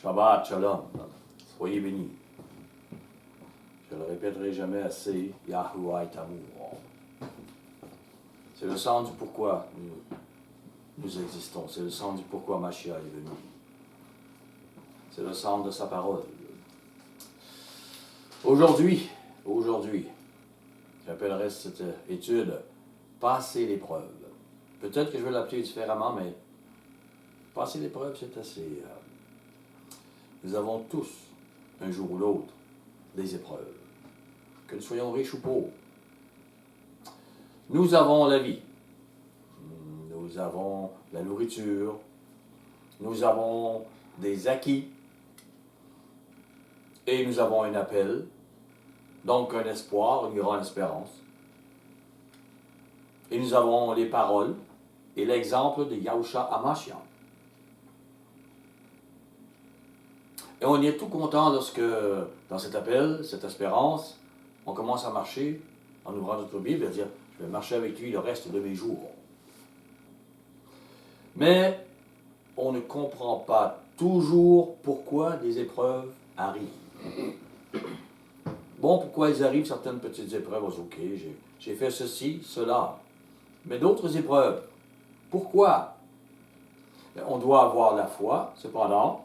Shabbat Shalom. Soyez bénis. Je ne le répéterai jamais assez. Yahuwah est amour. C'est le sens du pourquoi nous existons. C'est le sens du pourquoi Mashiach est venu. C'est le sens de sa parole. Aujourd'hui, j'appellerais cette étude « Passer l'épreuve ». Peut-être que je vais l'appeler différemment, mais passer l'épreuve, c'est assez... Nous avons tous, un jour ou l'autre, des épreuves. Que nous soyons riches ou pauvres. Nous avons la vie. Nous avons la nourriture. Nous avons des acquis. Et nous avons un appel. Donc un espoir, une grande espérance. Et nous avons les paroles et l'exemple de Yahushua HaMashiach. Et on est tout content lorsque, dans cet appel, cette espérance, on commence à marcher en ouvrant notre Bible et dire « Je vais marcher avec lui le reste de mes jours ». Mais on ne comprend pas toujours pourquoi des épreuves arrivent. Bon, pourquoi elles arrivent, certaines petites épreuves, ok, j'ai fait ceci, cela. Mais d'autres épreuves, pourquoi? On doit avoir la foi, cependant,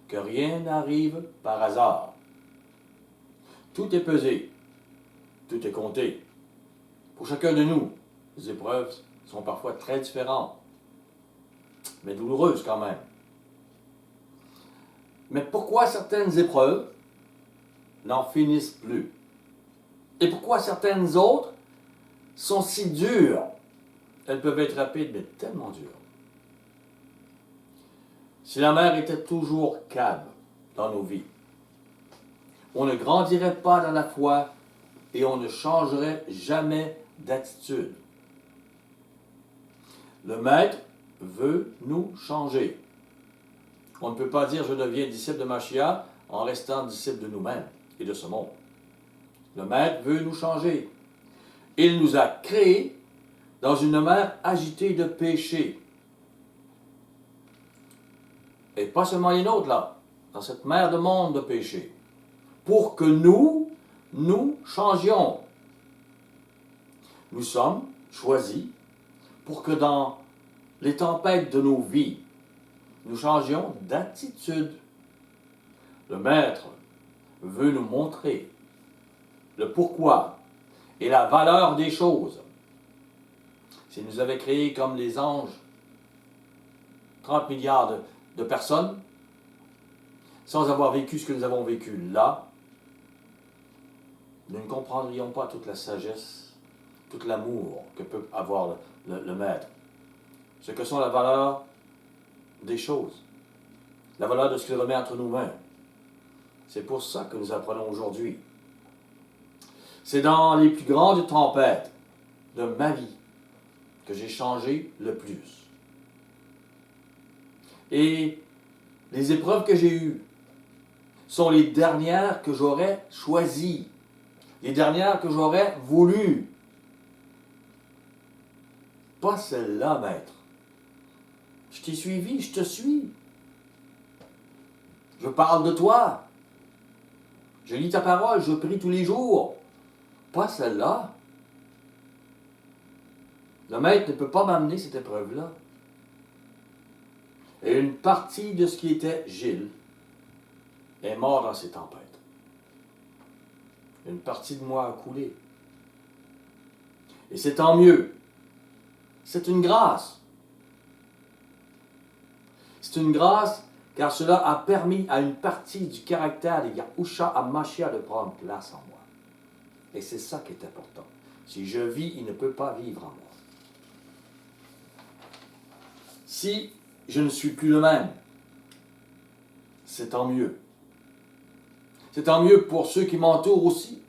que rien n'arrive par hasard. Tout est pesé, tout est compté. Pour chacun de nous, les épreuves sont parfois très différentes, mais douloureuses quand même. Mais pourquoi certaines épreuves n'en finissent plus? Et pourquoi certaines autres sont si dures? Elles peuvent être rapides, mais tellement dures. Si la mer était toujours calme dans nos vies, on ne grandirait pas dans la foi et on ne changerait jamais d'attitude. Le Maître veut nous changer. On ne peut pas dire « je deviens disciple de Mashiach » en restant disciple de nous-mêmes et de ce monde. Le Maître veut nous changer. Il nous a créés dans une mer agitée de péché. Et pas seulement les nôtres, là, dans cette mer de monde de péché, pour que nous changions. Nous sommes choisis pour que dans les tempêtes de nos vies, nous changions d'attitude. Le Maître veut nous montrer le pourquoi et la valeur des choses. S'il nous avait créés comme les anges, 30 milliards de personnes, sans avoir vécu ce que nous avons vécu là, nous ne comprendrions pas toute la sagesse, tout l'amour que peut avoir le Maître. Ce que sont la valeur des choses, la valeur de ce qu'il remet entre nos mains. C'est pour ça que nous apprenons aujourd'hui. C'est dans les plus grandes tempêtes de ma vie que j'ai changé le plus. Et les épreuves que j'ai eues sont les dernières que j'aurais choisies, les dernières que j'aurais voulues. Pas celle-là, Maître. Je t'ai suivi, je te suis. Je parle de toi. Je lis ta parole, je prie tous les jours. Pas celle-là. Le Maître ne peut pas m'amener cette épreuve-là. Et une partie de ce qui était Gilles est mort dans ces tempêtes. Une partie de moi a coulé. Et c'est tant mieux. C'est une grâce. C'est une grâce car cela a permis à une partie du caractère de Yahushua HaMashiach de prendre place en moi. Et c'est ça qui est important. Si je vis, il ne peut pas vivre en moi. Si je ne suis plus le même, c'est tant mieux. C'est tant mieux pour ceux qui m'entourent aussi.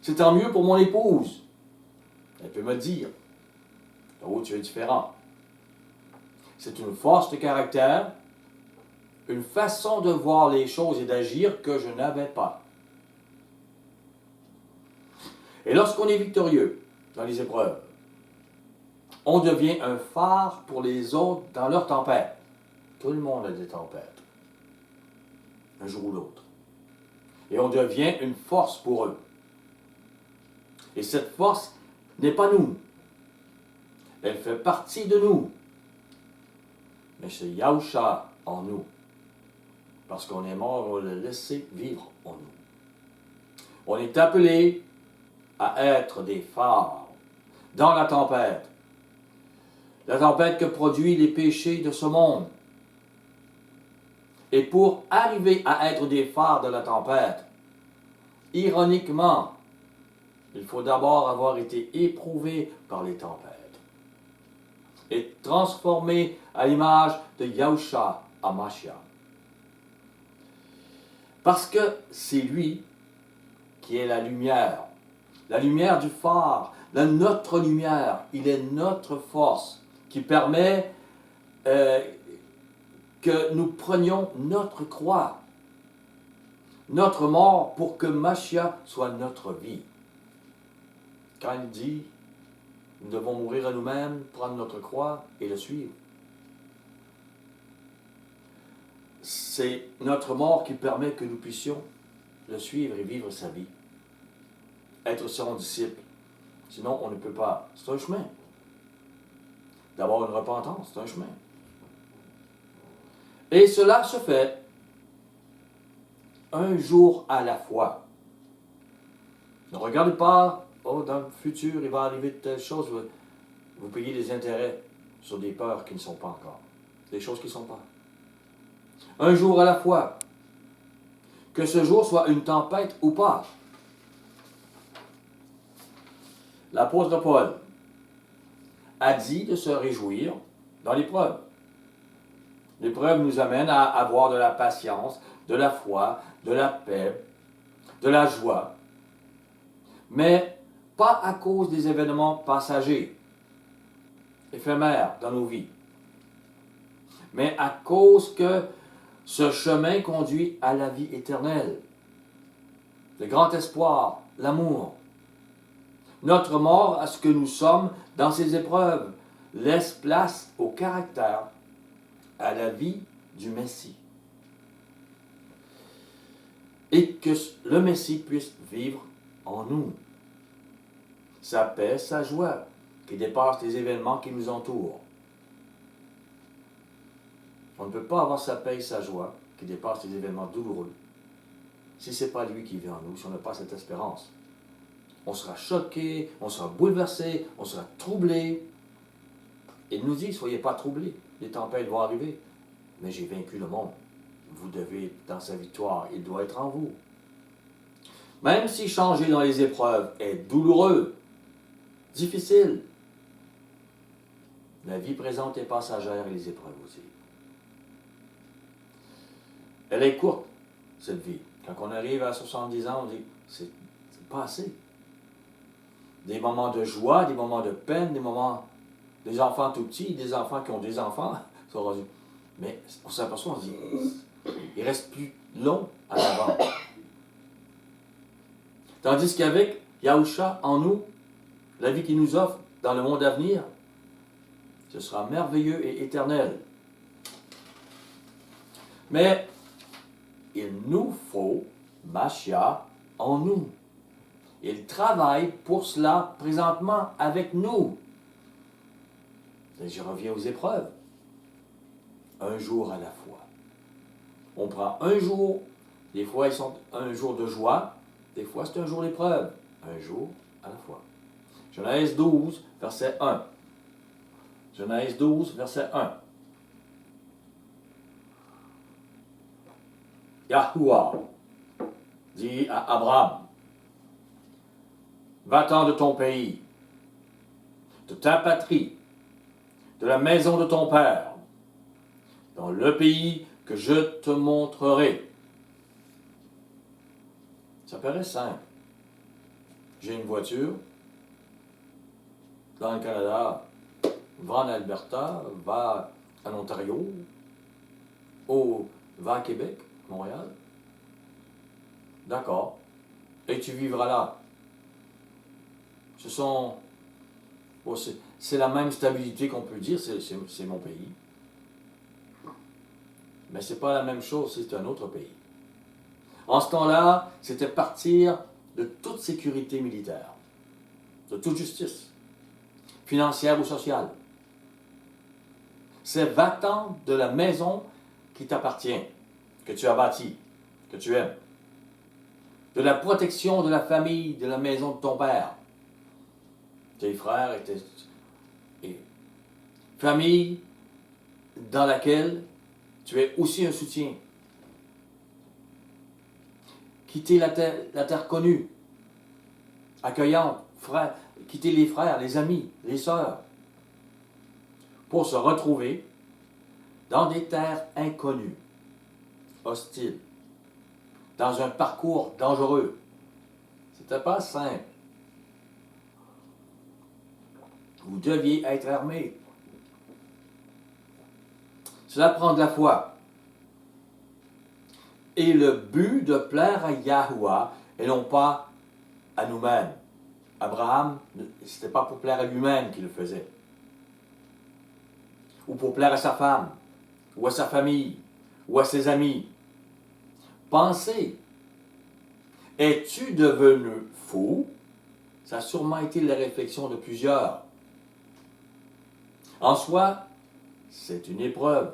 C'est tant mieux pour mon épouse. Elle peut me dire, « Oh, tu es différent. » C'est une force de caractère, une façon de voir les choses et d'agir que je n'avais pas. Et lorsqu'on est victorieux dans les épreuves, on devient un phare pour les autres dans leur tempête. Tout le monde a des tempêtes. un jour ou l'autre. Et on devient une force pour eux. Et cette force n'est pas nous. Elle fait partie de nous. Mais c'est Yahusha en nous. Parce qu'on est mort, on l'a laissé vivre en nous. On est appelé à être des phares dans la tempête. La tempête que produit les péchés de ce monde. Et pour arriver à être des phares de la tempête, ironiquement, il faut d'abord avoir été éprouvé par les tempêtes et transformé à l'image de Yahusha HaMashiach. Parce que c'est lui qui est la lumière du phare, notre lumière. Il est notre force qui permet que nous prenions notre croix, notre mort, pour que Mashiach soit notre vie. Quand il dit, nous devons mourir à nous-mêmes, prendre notre croix et le suivre. C'est notre mort qui permet que nous puissions le suivre et vivre sa vie. Être son disciple. Sinon, on ne peut pas. C'est un chemin. D'avoir une repentance, c'est un chemin. Et cela se fait un jour à la fois. Ne regardez pas, oh, dans le futur, il va arriver de telles choses. Vous payez des intérêts sur des peurs qui ne sont pas encore. Des choses qui ne sont pas. Un jour à la fois. Que ce jour soit une tempête ou pas. L'apôtre Paul a dit de se réjouir dans l'épreuve. L'épreuve nous amène à avoir de la patience, de la foi, de la paix, de la joie. Mais pas à cause des événements passagers, éphémères dans nos vies. Mais à cause que ce chemin conduit à la vie éternelle. Le grand espoir, l'amour. Notre mort à ce que nous sommes dans ces épreuves laisse place au caractère, à la vie du Messie. Et que le Messie puisse vivre en nous. Sa paix, sa joie, qui dépasse les événements qui nous entourent. On ne peut pas avoir sa paix et sa joie, qui dépassent les événements douloureux, si ce n'est pas lui qui vit en nous, si on n'a pas cette espérance. On sera choqué, on sera bouleversé, on sera troublé. Et il nous dit, soyez pas troublés, les tempêtes vont arriver. Mais j'ai vaincu le monde. Vous devez être dans sa victoire, il doit être en vous. Même si changer dans les épreuves est douloureux, difficile, la vie présente est passagère et les épreuves aussi. Elle est courte, cette vie. Quand on arrive à 70 ans, on dit, c'est pas assez. Des moments de joie, des moments de peine, des moments, des enfants tout petits, des enfants qui ont des enfants, sont rendus. Mais on s'aperçoit, on se dit, il reste plus long à l'avant. Tandis qu'avec Yahusha en nous, la vie qu'il nous offre dans le monde à venir, ce sera merveilleux et éternel. Mais il nous faut Mashiach en nous. Il travaille pour cela présentement avec nous. Et je reviens aux épreuves. Un jour à la fois. On prend un jour, des fois ils sont un jour de joie, des fois c'est un jour d'épreuve. Un jour à la fois. Genèse 12, verset 1. Genèse 12, verset 1. Yahuwah dit à Abraham, va-t'en de ton pays, de ta patrie, de la maison de ton père, dans le pays que je te montrerai. Ça paraît simple. J'ai une voiture, dans le Canada, va en Alberta, va en Ontario, va à Québec, Montréal. D'accord. Et tu vivras là. C'est la même stabilité qu'on peut dire, c'est mon pays. Mais ce n'est pas la même chose, c'est un autre pays. En ce temps-là, c'était partir de toute sécurité militaire, de toute justice, financière ou sociale. C'est va-t'en de la maison qui t'appartient, que tu as bâtie, que tu aimes. De la protection de la famille, de la maison de ton père, tes frères et famille dans laquelle tu es aussi un soutien. Quitter la terre connue, accueillante, frère, quitter les frères, les amis, les sœurs, pour se retrouver dans des terres inconnues, hostiles, dans un parcours dangereux. C'était pas simple. Vous deviez être armé. Cela prend de la foi. Et le but de plaire à Yahuwah et non pas à nous-mêmes. Abraham, ce n'était pas pour plaire à lui-même qu'il le faisait. Ou pour plaire à sa femme, ou à sa famille, ou à ses amis. Pensez, es-tu devenu fou? Ça a sûrement été la réflexion de plusieurs. En soi, c'est une épreuve.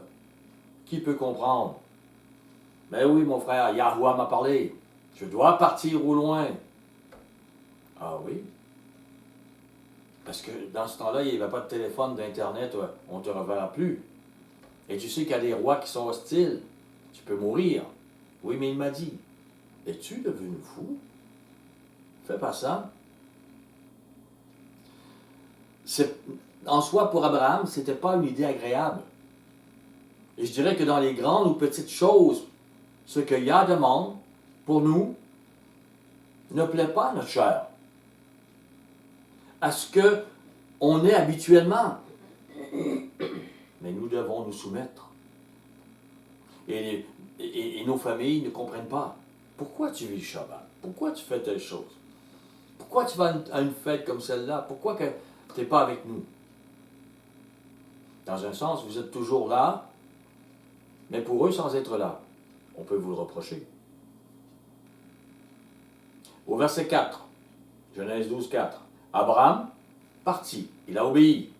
Qui peut comprendre? Mais oui, mon frère, Yahuwah m'a parlé. Je dois partir au loin. Ah oui? Parce que dans ce temps-là, il n'y avait pas de téléphone, d'Internet, on ne te reverra plus. Et tu sais qu'il y a des rois qui sont hostiles. Tu peux mourir. Oui, mais il m'a dit, es-tu devenu fou? Fais pas ça. En soi, pour Abraham, ce n'était pas une idée agréable. Et je dirais que dans les grandes ou petites choses, ce que Yah demande pour nous ne plaît pas à notre chair, à ce qu'on est habituellement. Mais nous devons nous soumettre. Et nos familles ne comprennent pas. Pourquoi tu vis le Shabbat? Pourquoi tu fais telle chose? Pourquoi tu vas à une fête comme celle-là? Pourquoi tu n'es pas avec nous? Dans un sens, vous êtes toujours là, mais pour eux, sans être là. On peut vous le reprocher. Au verset 4, Genèse 12, 4, Abraham partit, il a obéi.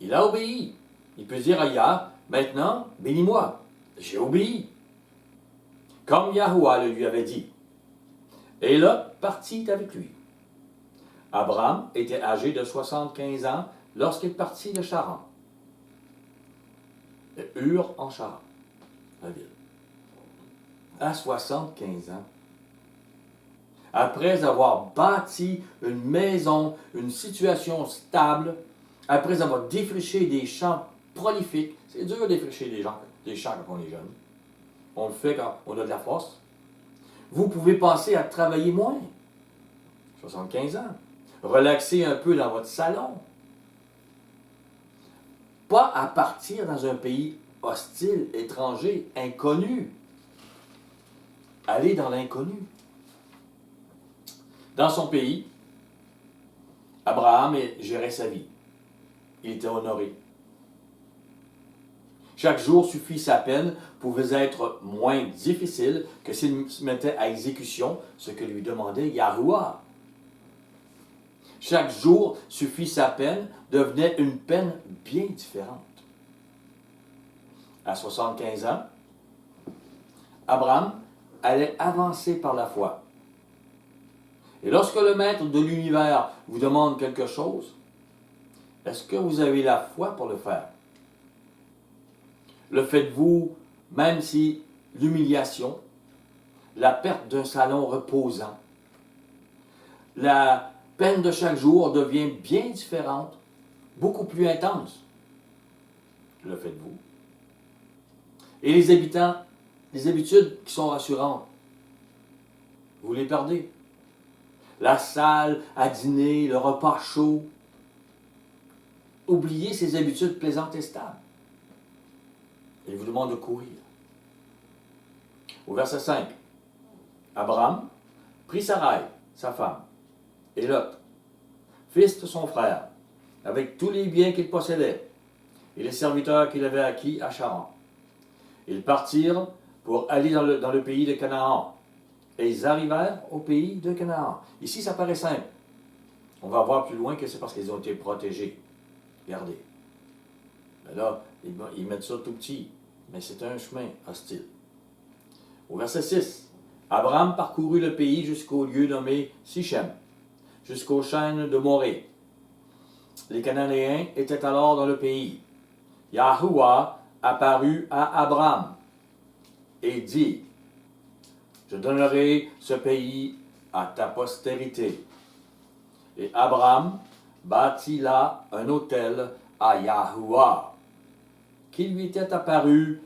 Il a obéi. Il peut dire à Yah, maintenant, bénis-moi. J'ai obéi. Comme Yahuwah le lui avait dit. Et Lot partit avec lui. Abraham était âgé de 75 ans lorsqu'il partit de Charan. De Ur en Charan, la ville. À 75 ans. Après avoir bâti une maison, une situation stable, après avoir défriché des champs prolifiques. C'est dur de défricher des champs quand on est jeune. On le fait quand on a de la force. Vous pouvez penser à travailler moins. 75 ans. Relaxer un peu dans votre salon. Pas à partir dans un pays hostile, étranger, inconnu. Aller dans l'inconnu. Dans son pays, Abraham gérait sa vie. Il était honoré. Chaque jour suffit sa peine pouvait être moins difficile que s'il se mettait à exécution ce que lui demandait Yahuwah. Chaque jour suffit sa peine devenait une peine bien différente. À 75 ans, Abraham allait avancer par la foi. Et lorsque le maître de l'univers vous demande quelque chose, est-ce que vous avez la foi pour le faire? Le faites-vous, même si l'humiliation, la perte d'un salon reposant, la peine de chaque jour devient bien différente, beaucoup plus intense. Le faites-vous. Et les habitudes qui sont rassurantes, vous les perdez. La salle à dîner, le repas chaud. Oubliez ces habitudes plaisantes et stables. Il vous demande de courir. Au verset 5, Abraham prit Sarai, sa femme, et Lot, fils de son frère, avec tous les biens qu'il possédait, et les serviteurs qu'il avait acquis à Charan. Ils partirent pour aller dans le pays de Canaan. Et ils arrivèrent au pays de Canaan. Ici, ça paraît simple. On va voir plus loin que c'est parce qu'ils ont été protégés. Regardez. Mais là, ils mettent ça tout petit. Mais c'est un chemin hostile. Au verset 6. Abraham parcourut le pays jusqu'au lieu nommé Sichem, jusqu'aux chaînes de Morée. Les Cananéens étaient alors dans le pays. Yahuwah apparut à Abraham et dit, je donnerai ce pays à ta postérité. Et Abraham bâtit là un autel à Yahuwah, qui lui était apparu.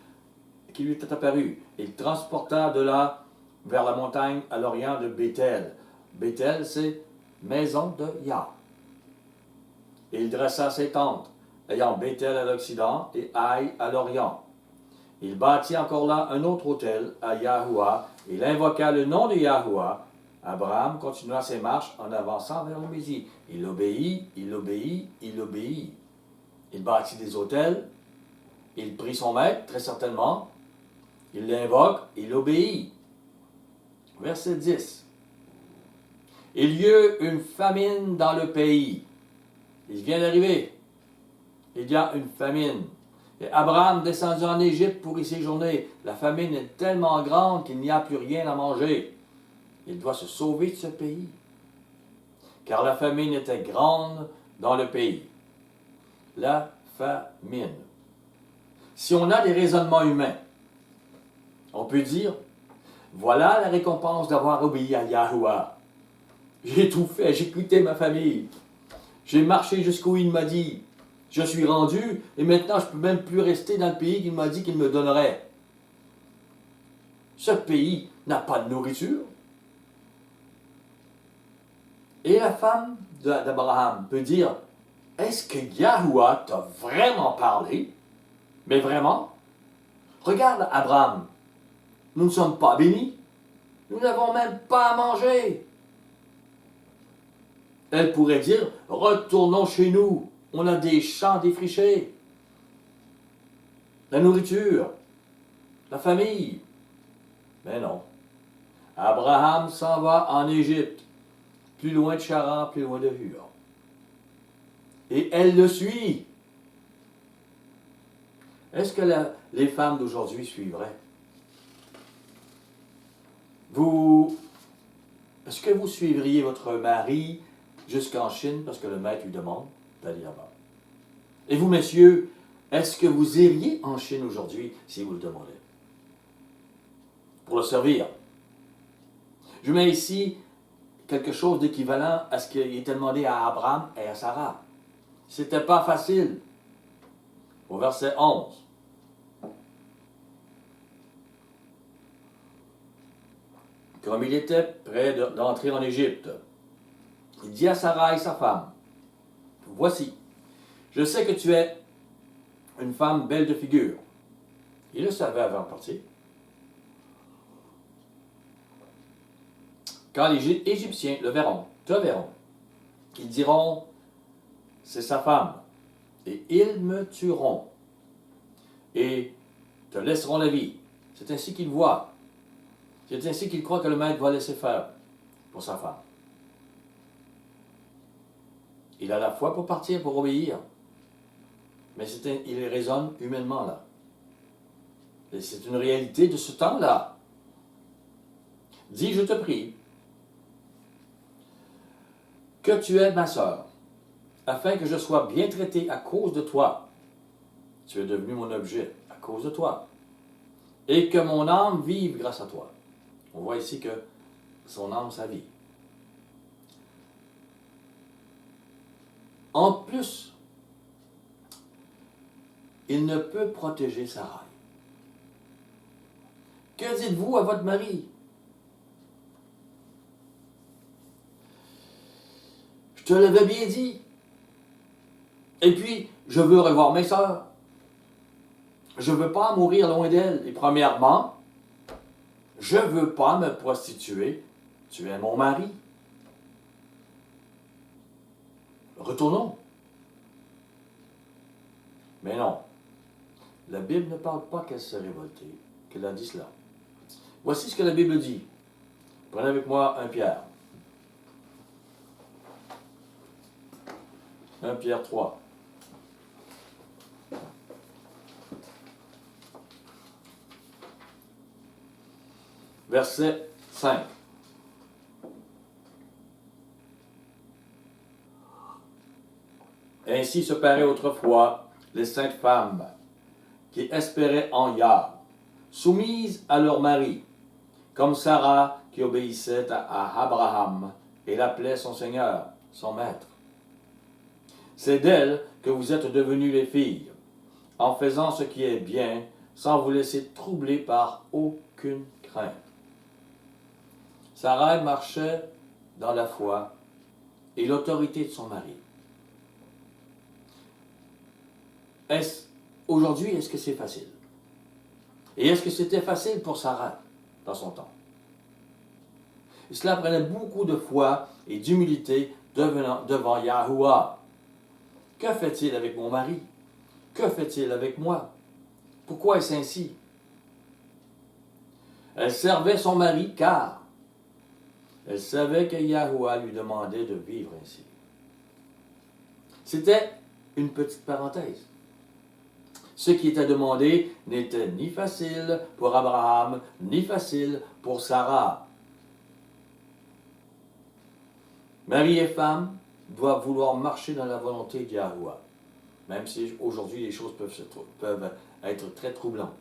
Il transporta de là vers la montagne à l'orient de Béthel. Béthel, c'est maison de Yah. Et il dressa ses tentes, ayant Béthel à l'occident et Haï à l'orient. Il bâtit encore là un autre autel à Yahuwah, et il invoqua le nom de Yahuwah. Abraham continua ses marches en avançant vers le Midi. Il obéit, il obéit, il obéit. Il bâtit des autels, il prit son maître, très certainement, il l'invoque, il obéit. Verset 10. Il y eut une famine dans le pays. Il vient d'arriver. Il y a une famine. Et Abraham descendit en Égypte pour y séjourner. La famine est tellement grande qu'il n'y a plus rien à manger. Il doit se sauver de ce pays. Car la famine était grande dans le pays. La famine. Si on a des raisonnements humains, on peut dire, voilà la récompense d'avoir obéi à Yahuwah. J'ai tout fait, j'ai quitté ma famille. J'ai marché jusqu'où il m'a dit. Je suis rendu et maintenant je ne peux même plus rester dans le pays qu'il m'a dit qu'il me donnerait. Ce pays n'a pas de nourriture. Et la femme d'Abraham peut dire, est-ce que Yahuwah t'a vraiment parlé? Mais vraiment? Regarde Abraham, nous ne sommes pas bénis. Nous n'avons même pas à manger. Elle pourrait dire, retournons chez nous. On a des champs défrichés. La nourriture. La famille. Mais non. Abraham s'en va en Égypte. Plus loin de Charan, plus loin de Hur. Et elle le suit. Est-ce que les femmes d'aujourd'hui suivraient? Est-ce que vous suivriez votre mari jusqu'en Chine parce que le maître lui demande d'aller là-bas? Et vous, messieurs, est-ce que vous iriez en Chine aujourd'hui si vous le demandez? Pour le servir. Je mets ici quelque chose d'équivalent à ce qui était demandé à Abraham et à Sarah. C'était pas facile. Au verset 11. Comme il était prêt d'entrer en Égypte, il dit à Sarah et sa femme, voici, je sais que tu es une femme belle de figure. Il le savait avant de partir. Quand les Égyptiens le verront, te verront, ils diront, c'est sa femme, et ils me tueront, et te laisseront la vie. C'est ainsi qu'ils voient. C'est ainsi qu'ils croient que le maître va laisser faire pour sa femme. Il a la foi pour partir, pour obéir. Mais il raisonne humainement là. Et c'est une réalité de ce temps-là. Dis, je te prie, que tu es ma sœur, afin que je sois bien traité à cause de toi. Tu es devenu mon objet à cause de toi. Et que mon âme vive grâce à toi. On voit ici que son âme, sa vie. En plus, il ne peut protéger Sarai. Que dites-vous à votre mari? Je te l'avais bien dit. Et puis, je veux revoir mes sœurs. Je ne veux pas mourir loin d'elles. Et premièrement, je ne veux pas me prostituer. Tu es mon mari. Retournons. Mais non. La Bible ne parle pas qu'elle s'est révoltée, qu'elle a dit cela. Voici ce que la Bible dit. Prenez avec moi 1 Pierre. 1 Pierre 3. Verset 5. Ainsi se paraît autrefois les saintes femmes qui espéraient en Yah, soumises à leur mari, comme Sarah qui obéissait à Abraham et l'appelait son Seigneur, son Maître. C'est d'elle que vous êtes devenues les filles, en faisant ce qui est bien, sans vous laisser troubler par aucune crainte. Sarah marchait dans la foi et l'autorité de son mari. Aujourd'hui, est-ce que c'est facile? Et est-ce que c'était facile pour Sarah dans son temps? Et cela prenait beaucoup de foi et d'humilité devant Yahuwah. Que fait-il avec mon mari? Que fait-il avec moi? Pourquoi est-ce ainsi? Elle servait son mari car elle savait que Yahuwah lui demandait de vivre ainsi. C'était une petite parenthèse. Ce qui était demandé n'était ni facile pour Abraham, ni facile pour Sarah. Mari et femme doivent vouloir marcher dans la volonté de Yahuwah, même si aujourd'hui les choses peuvent être très troublantes,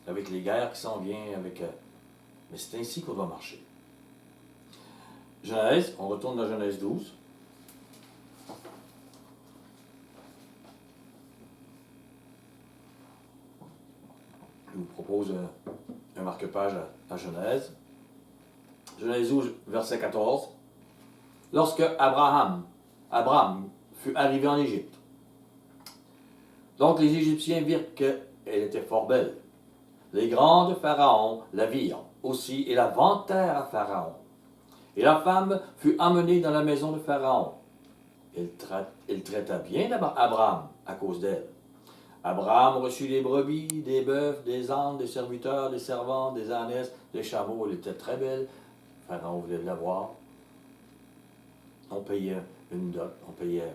avec les guerres qui s'en viennent, mais c'est ainsi qu'on doit marcher. Genèse, on retourne dans Genèse 12. Je vous propose un marque-page à Genèse. Genèse 12, verset 14. Lorsque Abraham fut arrivé en Égypte. Donc les Égyptiens virent qu'elle était fort belle. Les grands de Pharaon la virent aussi et la vantèrent à Pharaon. Et la femme fut amenée dans la maison de Pharaon. Il traita bien Abraham à cause d'elle. Abraham reçut des brebis, des bœufs, des ânes, des serviteurs, des servantes, des ânesses, des chameaux. Elle était très belle. Pharaon voulait l'avoir. On payait une dot, on payait.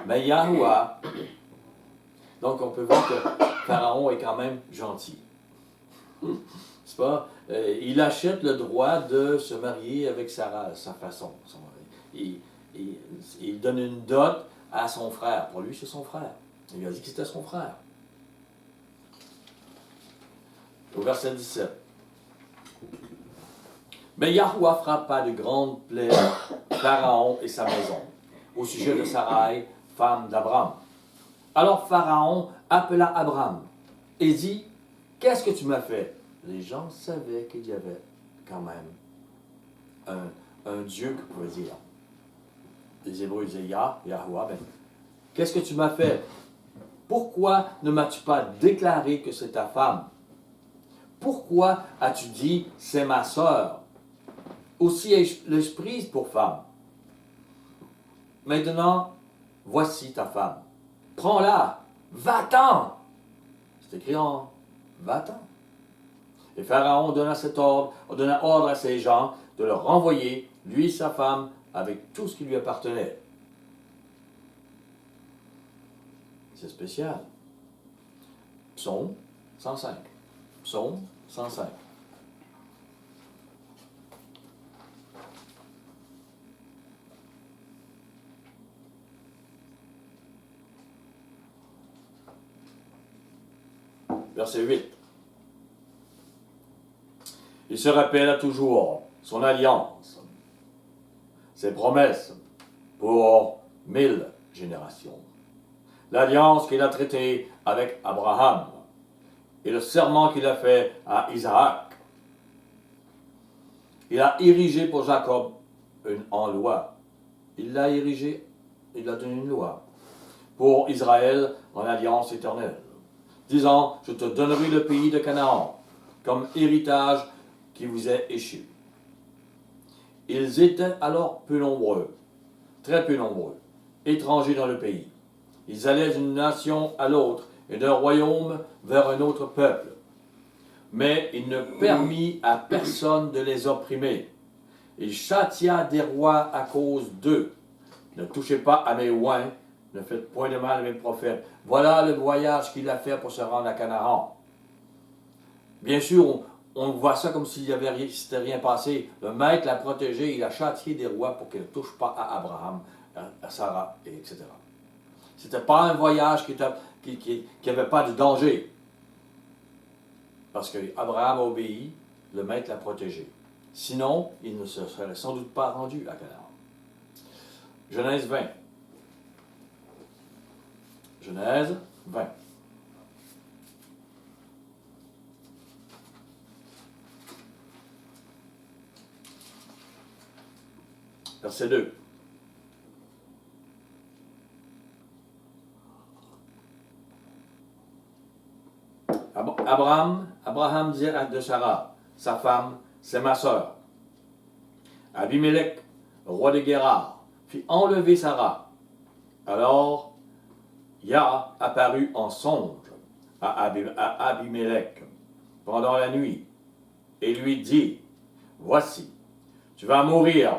Mais Yahuwah, donc on peut voir que Pharaon est quand même gentil. C'est pas? Il achète le droit de se marier avec Sarah, sa façon. Il donne une dot à son frère. Pour lui, c'est son frère. Il lui a dit que c'était son frère. Au verset 17. Mais Yahuwah frappa de grandes plaies Pharaon et sa maison, au sujet de Sarai, femme d'Abraham. Alors Pharaon appela Abraham et dit, « Qu'est-ce que tu m'as fait? » Les gens savaient qu'il y avait quand même un Dieu que pouvait dire. Les Hébreux disaient Yahuwah, ben, qu'est-ce que tu m'as fait? Pourquoi ne m'as-tu pas déclaré que c'est ta femme? Pourquoi as-tu dit c'est ma sœur? Aussi l'ai-je prise pour femme. Maintenant, voici ta femme. Prends-la, va-t'en. C'est écrit en va-t'en. Et Pharaon donna ordre à ses gens de le renvoyer, lui et sa femme, avec tout ce qui lui appartenait. C'est spécial. Psaume 105. Psaume 105. Verset 8. Il se rappelle toujours son alliance, ses promesses pour 1000 générations. L'alliance qu'il a traitée avec Abraham et le serment qu'il a fait à Isaac. Il a érigé pour Jacob en loi. Il l'a érigé, il a donné une loi. Pour Israël en alliance éternelle, disant, je te donnerai le pays de Canaan comme héritage qui vous est échu. Ils étaient alors peu nombreux, très peu nombreux, étrangers dans le pays. Ils allaient d'une nation à l'autre et d'un royaume vers un autre peuple. Mais il ne permit à personne de les opprimer. Il châtia des rois à cause d'eux. Ne touchez pas à mes oins, ne faites point de mal à mes prophètes. Voilà le voyage qu'il a fait pour se rendre à Canaan. Bien sûr, on voit ça comme s'il ne s'était rien passé. Le maître l'a protégé, il a châtié des rois pour qu'il ne touche pas à Abraham, à Sarah, etc. Ce n'était pas un voyage qui n'avait pas de danger. Parce qu'Abraham a obéi, le maître l'a protégé. Sinon, il ne se serait sans doute pas rendu à Canaan. Genèse 20. Genèse 20. Verset 2. Abraham disait de Sarah, sa femme, c'est ma sœur. Abimelech, roi de Guérar, fit enlever Sarah. Alors, Yah apparut en songe à Abimelech pendant la nuit et lui dit, voici, tu vas mourir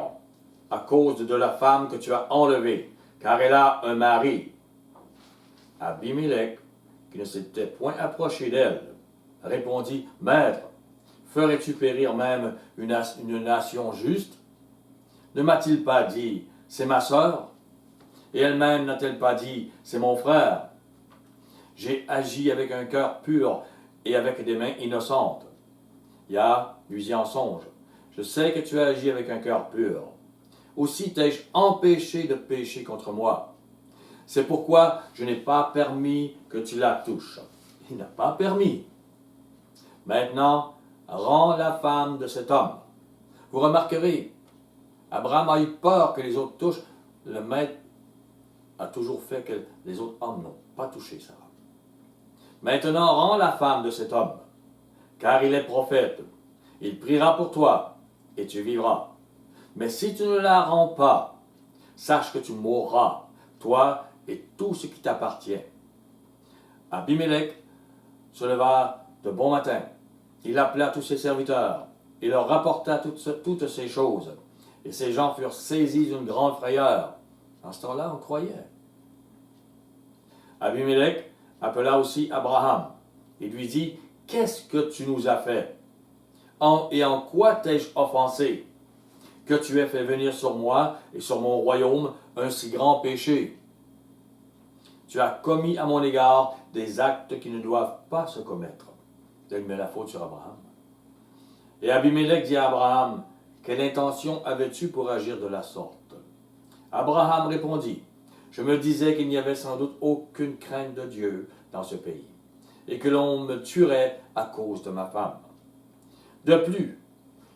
à cause de la femme que tu as enlevée, car elle a un mari. Abimelech, qui ne s'était point approché d'elle, répondit, Maître, ferais-tu périr même une nation juste? Ne m'a-t-il pas dit, c'est ma sœur? Et elle-même n'a-t-elle pas dit, c'est mon frère? J'ai agi avec un cœur pur et avec des mains innocentes. Yah lui dit en songe, je sais que tu as agi avec un cœur pur. Aussi t'ai-je empêché de pécher contre moi. C'est pourquoi je n'ai pas permis que tu la touches. Il n'a pas permis. Maintenant, rends la femme de cet homme. Vous remarquerez, Abraham a eu peur que les autres touchent. Le maître a toujours fait que les autres hommes n'ont pas touché Sarah. Maintenant, rends la femme de cet homme, car il est prophète. Il priera pour toi, et tu vivras. Mais si tu ne la rends pas, sache que tu mourras, toi et tout ce qui t'appartient. Abimelech se leva de bon matin. Il appela tous ses serviteurs. Il leur rapporta toutes ces choses. Et ces gens furent saisis d'une grande frayeur. En ce temps-là, on croyait. Abimelech appela aussi Abraham. Il lui dit, « Qu'est-ce que tu nous as fait? Et en quoi t'ai-je offensé? Que tu aies fait venir sur moi et sur mon royaume un si grand péché. Tu as commis à mon égard des actes qui ne doivent pas se commettre. » Il met la faute sur Abraham. Et Abimelech dit à Abraham, « Quelle intention avais-tu pour agir de la sorte? » Abraham répondit, « Je me disais qu'il n'y avait sans doute aucune crainte de Dieu dans ce pays, et que l'on me tuerait à cause de ma femme. De plus,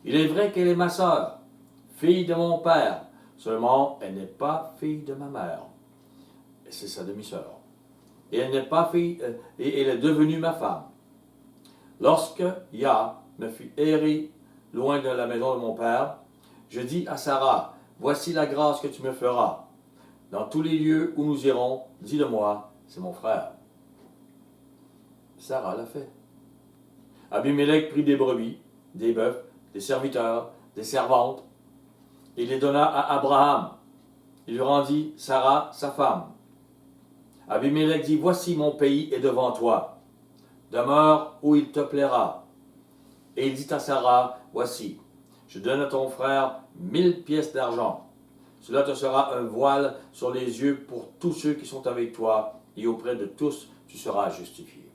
il est vrai qu'elle est ma sœur, fille de mon père, seulement elle n'est pas fille de ma mère. » Et c'est sa demi-sœur. « Et elle n'est pas fille, et elle est devenue ma femme. Lorsque Yah me fit errer loin de la maison de mon père, je dis à Sarah, voici la grâce que tu me feras. Dans tous les lieux où nous irons, dis de moi, c'est mon frère. » Sarah l'a fait. Abimelech prit des brebis, des bœufs, des serviteurs, des servantes, et les donna à Abraham. Il lui rendit Sarah, sa femme. Abimelech dit, voici mon pays est devant toi. Demeure où il te plaira. Et il dit à Sarah, voici, je donne à ton frère 1000 pièces d'argent. Cela te sera un voile sur les yeux pour tous ceux qui sont avec toi, et auprès de tous tu seras justifié.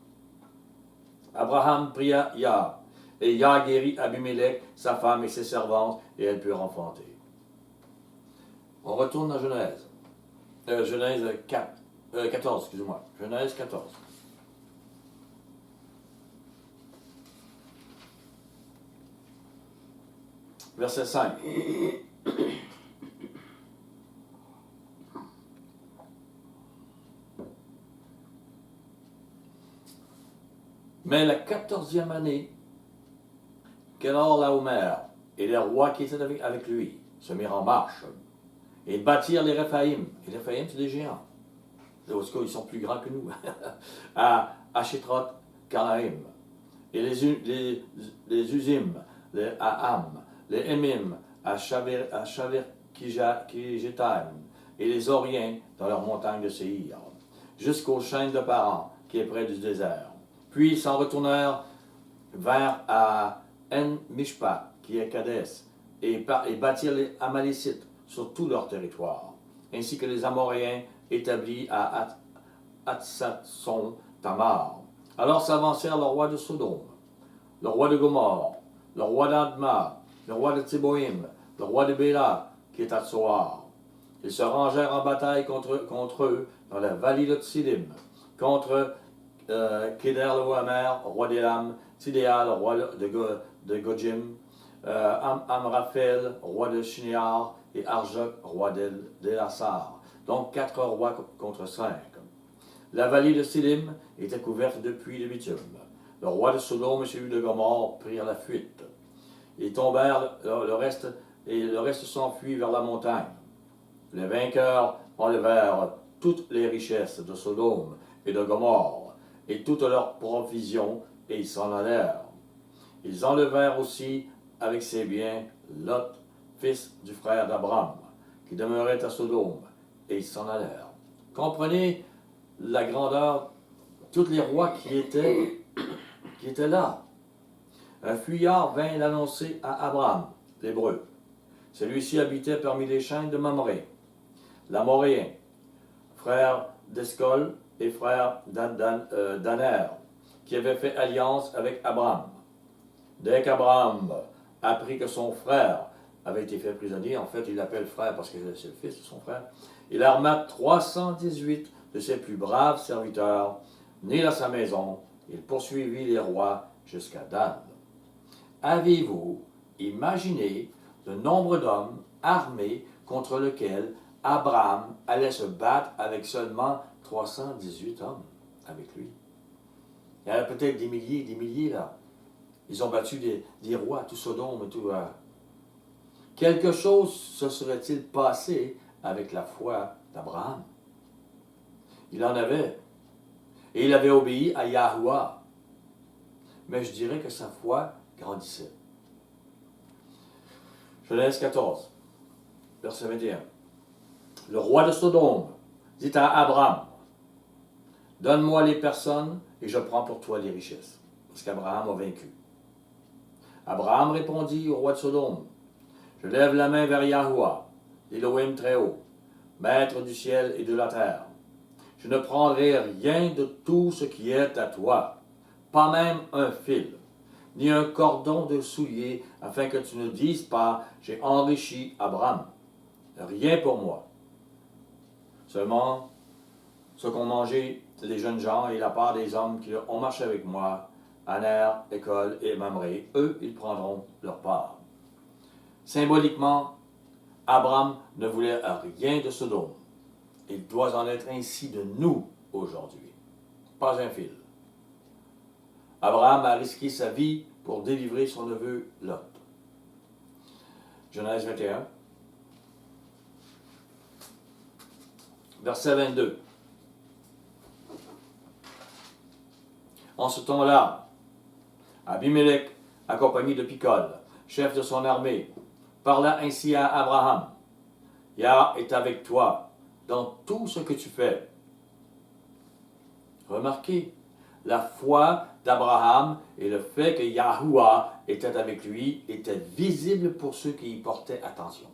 Abraham pria Yah, et Yah guérit Abimelech, sa femme et ses servantes, et elles purent enfanter. On retourne à Genèse. Genèse 14, excusez-moi. Genèse 14. Verset 5. Mais la 14e année, Kedorlaomer et les rois qui étaient avec lui se mirent en marche et bâtirent les Réphaïm. Et les Réphaïm, c'est des géants. Ils sont plus grands que nous. À Ashitrot Karaim. Et les Uzim, les Aham, les Emim, à Shaver-Kijetaim, et les Oriens dans leurs montagnes de Séhir, jusqu'aux chaînes de Paran, qui est près du désert. Puis ils s'en retournèrent vers à En-Mishpat, qui est Kadès, et bâtirent les Amalécites sur tout leur territoire, ainsi que les Amoréens établis à Hatsatson Tamar. Alors s'avancèrent le roi de Sodome, le roi de Gomorre, le roi d'Adma, le roi de Tséboïm, le roi de Béla, qui est à Tsoar. Ils se rangèrent en bataille contre eux dans la vallée de Tsidim, contre Kéder le Homer, roi d'Élam, Tidéal, roi de Gojim, Amraphel, roi de Shinéar, et Arjok, roi d'Elassar. Donc 4 rois contre 5. La vallée de Sidim était couverte de puits de bitume. Le roi de Sodome et celui de Gomorre prirent la fuite. Ils tombèrent, le reste s'enfuit vers la montagne. Les vainqueurs enlevèrent toutes les richesses de Sodome et de Gomorre, et toutes leurs provisions, et ils s'en allèrent. Ils enlevèrent aussi avec ses biens Lot, fils du frère d'Abram, qui demeurait à Sodome, et ils s'en allèrent. Comprenez la grandeur, tous les rois qui étaient là. Un fuyard vint l'annoncer à Abram, l'Hébreu. Celui-ci habitait parmi les chaînes de Mamré, l'Amoréen, frère d'Escol et frère d'Aner, qui avait fait alliance avec Abram. Dès qu'Abram apprit que son frère avait été fait prisonnier, en fait il l'appelle frère parce que c'est le fils de son frère, il arma 318 de ses plus braves serviteurs, nés dans sa maison. Il poursuivit les rois jusqu'à Dan. Avez-vous imaginé le nombre d'hommes armés contre lequel Abraham allait se battre avec seulement 318 hommes avec lui? Il y en a peut-être des milliers là. Ils ont battu des rois, tout Sodome et tout. Quelque chose se serait-il passé avec la foi d'Abraham? Il en avait. Et il avait obéi à Yahuwah. Mais je dirais que sa foi grandissait. Genèse 14, verset 21. Le roi de Sodome dit à Abraham, « Donne-moi les personnes et je prends pour toi les richesses. » Parce qu'Abraham a vaincu. Abraham répondit au roi de Sodome, « Je lève la main vers Yahuwah, l'Élohim très haut, maître du ciel et de la terre. Je ne prendrai rien de tout ce qui est à toi, pas même un fil, ni un cordon de soulier, afin que tu ne dises pas, j'ai enrichi Abraham. Rien pour moi. Seulement, ce qu'ont mangé les jeunes gens et la part des hommes qui ont marché avec moi, Aner, École et Mamré, eux, ils prendront leur part. » Symboliquement, Abraham ne voulait rien de Sodome. Il doit en être ainsi de nous aujourd'hui. Pas un fil. Abraham a risqué sa vie pour délivrer son neveu Lot. Genèse 21, verset 22. En ce temps-là, Abimelech, accompagné de Picol, chef de son armée, parla ainsi à Abraham. « Yah est avec toi dans tout ce que tu fais. » Remarquez, la foi d'Abraham et le fait que Yahuwah était avec lui était visible pour ceux qui y portaient attention.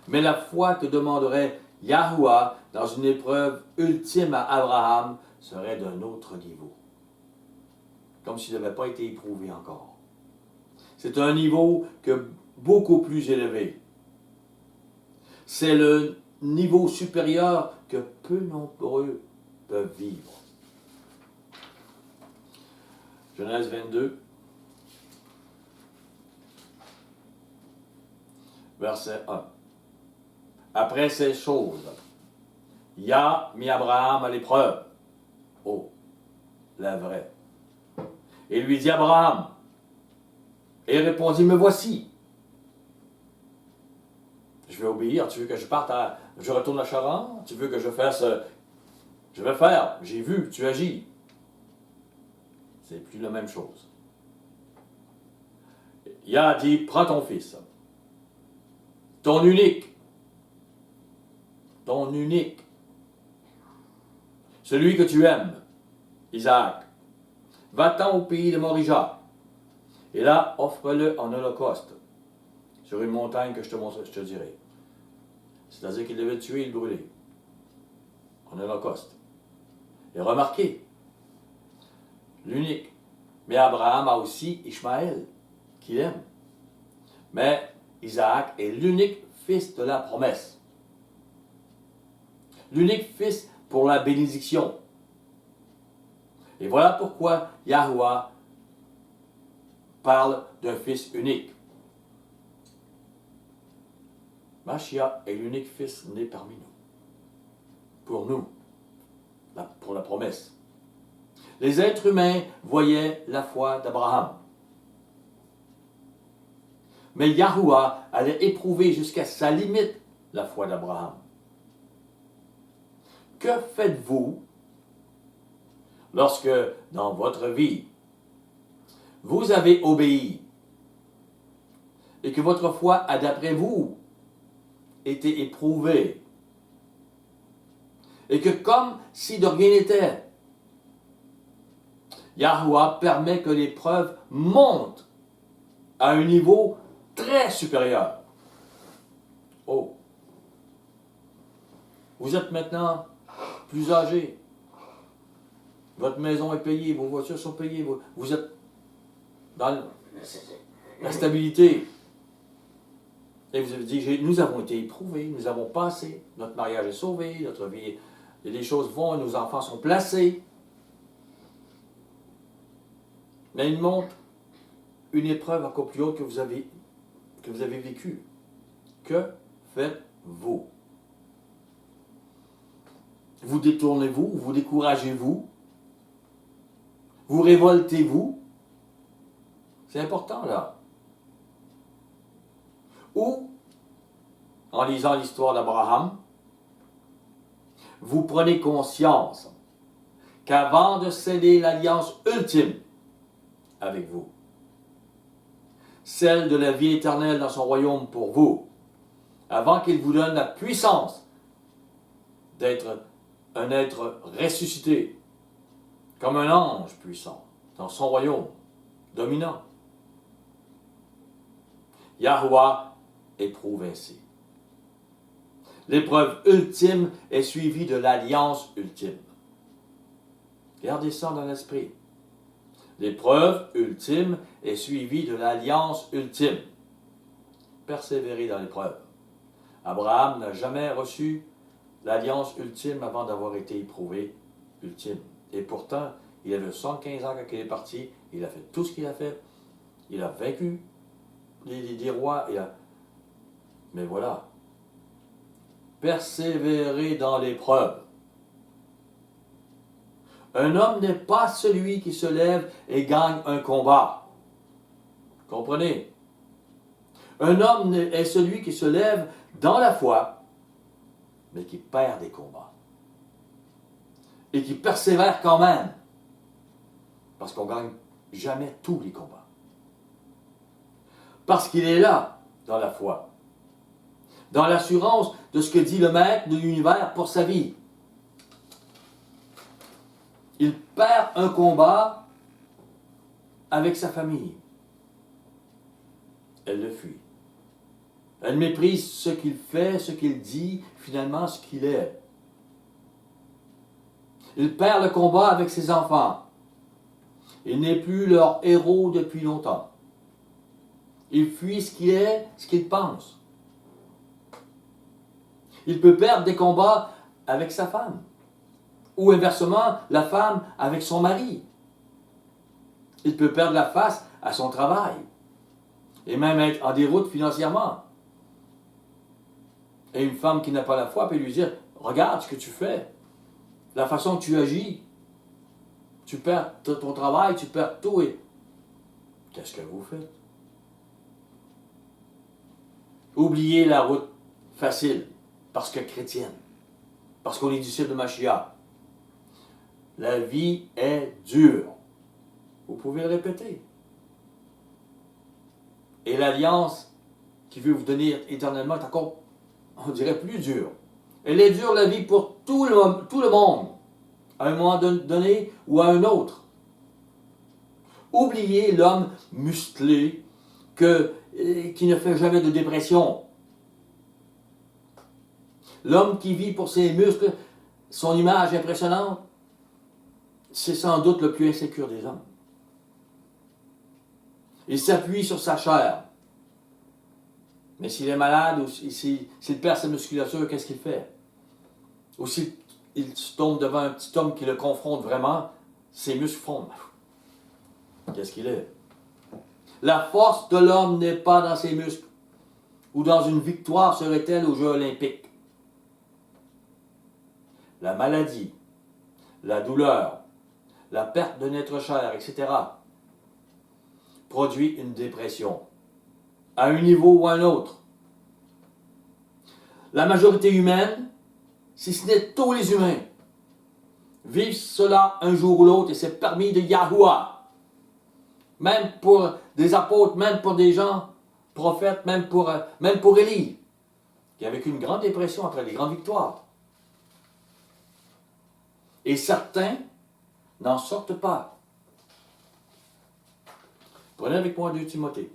Mais la foi que demanderait Yahuwah dans une épreuve ultime à Abraham serait d'un autre niveau. Comme s'il n'avait pas été éprouvé encore. C'est un niveau beaucoup plus élevé. C'est le niveau supérieur que peu nombreux peuvent vivre. Genèse 22, verset 1. Après ces choses, Yah mit Abraham à l'épreuve. Oh, la vraie. Et lui dit Abraham. Et il répondit, me voici. Je vais obéir. Tu veux que je parte je retourne à Charan? Tu veux que je fasse... Je vais faire. J'ai vu, tu agis. C'est plus la même chose. Yah dit, prends ton fils, ton unique, celui que tu aimes, Isaac, va-t'en au pays de Morija, et là, offre-le en holocauste, sur une montagne que je te dirai. C'est-à-dire qu'il devait tuer et le brûler, en holocauste. Et remarquez, l'unique. Mais Abraham a aussi Ishmaël, qu'il aime. Mais Isaac est l'unique fils de la promesse. L'unique fils pour la bénédiction. Et voilà pourquoi Yahweh parle d'un fils unique. Mashiach est l'unique fils né parmi nous. Pour nous. Pour la promesse. Les êtres humains voyaient la foi d'Abraham. Mais Yahweh allait éprouver jusqu'à sa limite la foi d'Abraham. Que faites-vous lorsque, dans votre vie, vous avez obéi et que votre foi a, d'après vous, été éprouvée et que, comme si de rien n'était, Yahweh permet que l'épreuve monte à un niveau très supérieur. Oh! Vous êtes maintenant plus âgé. Votre maison est payée, vos voitures sont payées, vous êtes dans la stabilité. Et vous avez dit, nous avons été éprouvés, nous avons passé, notre mariage est sauvé, notre vie, les choses vont, nos enfants sont placés. Mais il montre une épreuve encore plus haute que vous avez vécue. Que faites-vous? Vous détournez-vous? Vous découragez-vous? Vous révoltez-vous? C'est important là. Ou, en lisant l'histoire d'Abraham, vous prenez conscience qu'avant de sceller l'alliance ultime avec vous, celle de la vie éternelle dans son royaume pour vous, avant qu'il vous donne la puissance d'être un être ressuscité, comme un ange puissant, dans son royaume, dominant. Yahweh éprouve ainsi. L'épreuve ultime est suivie de l'alliance ultime. Gardez ça dans l'esprit. L'épreuve ultime est suivie de l'alliance ultime. Persévérez dans l'épreuve. Abraham n'a jamais reçu l'alliance ultime avant d'avoir été éprouvé ultime. Et pourtant, il avait 75 ans quand il est parti. Il a fait tout ce qu'il a fait. Il a vaincu les rois. Mais voilà. Persévérez dans l'épreuve. Un homme n'est pas celui qui se lève et gagne un combat. Comprenez? Un homme est celui qui se lève dans la foi, mais qui perd des combats. Et qui persévère quand même. Parce qu'on ne gagne jamais tous les combats. Parce qu'il est là, dans la foi. Dans l'assurance de ce que dit le Maître de l'univers pour sa vie. Il perd un combat avec sa famille. Elle le fuit. Elle méprise ce qu'il fait, ce qu'il dit, finalement ce qu'il est. Il perd le combat avec ses enfants. Il n'est plus leur héros depuis longtemps. Il fuit ce qu'il est, ce qu'il pense. Il peut perdre des combats avec sa femme. Ou inversement, la femme avec son mari. Il peut perdre la face à son travail. Et même être en déroute financièrement. Et une femme qui n'a pas la foi peut lui dire, regarde ce que tu fais. La façon que tu agis. Tu perds ton travail, tu perds tout. Et qu'est-ce que vous faites? Oubliez la route facile. Parce que chrétienne. Parce qu'on est disciple de Mashiach. La vie est dure. Vous pouvez le répéter. Et l'alliance qui veut vous donner éternellement est encore, on dirait, plus dure. Elle est dure la vie pour tout le monde, à un moment donné ou à un autre. Oubliez l'homme musclé qui ne fait jamais de dépression. L'homme qui vit pour ses muscles, son image impressionnante, c'est sans doute le plus insécure des hommes. Il s'appuie sur sa chair. Mais s'il est malade ou s'il perd sa musculature, qu'est-ce qu'il fait? Ou s'il tombe devant un petit homme qui le confronte vraiment, ses muscles fondent. Qu'est-ce qu'il est? La force de l'homme n'est pas dans ses muscles ou dans une victoire serait-elle aux Jeux olympiques. La maladie, la douleur, la perte de notre chair, etc. produit une dépression, à un niveau ou à un autre. La majorité humaine, si ce n'est tous les humains, vivent cela un jour ou l'autre et c'est permis de Yahuwah. Même pour des apôtres, même pour des gens, prophètes, même pour Élie, qui a vécu une grande dépression après les grandes victoires. Et certains n'en sortent pas. Prenez avec moi 2 Timothée.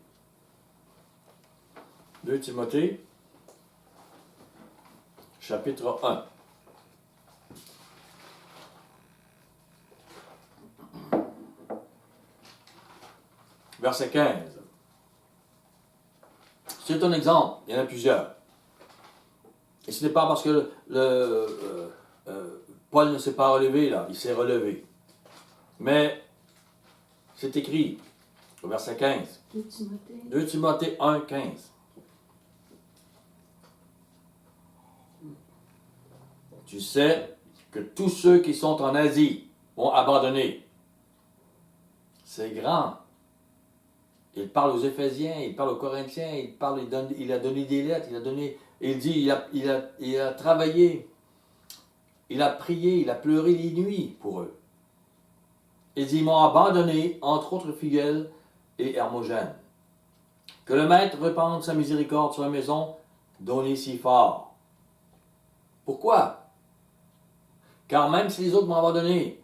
2 Timothée, chapitre 1. Verset 15. C'est un exemple, il y en a plusieurs. Et ce n'est pas parce que Paul ne s'est pas relevé là, il s'est relevé. Mais c'est écrit au verset 15. 2 Timothée 1, 15. Tu sais que tous ceux qui sont en Asie vont abandonner. C'est grand. Il parle aux Éphésiens, il parle aux Corinthiens, il a donné des lettres, il a travaillé, il a prié, il a pleuré les nuits pour eux. Il dit, ils m'ont abandonné, entre autres Fidèle et Hermogène. Que le Maître répande sa miséricorde sur la maison d'Onésiphore. Pourquoi? Car même si les autres m'ont abandonné,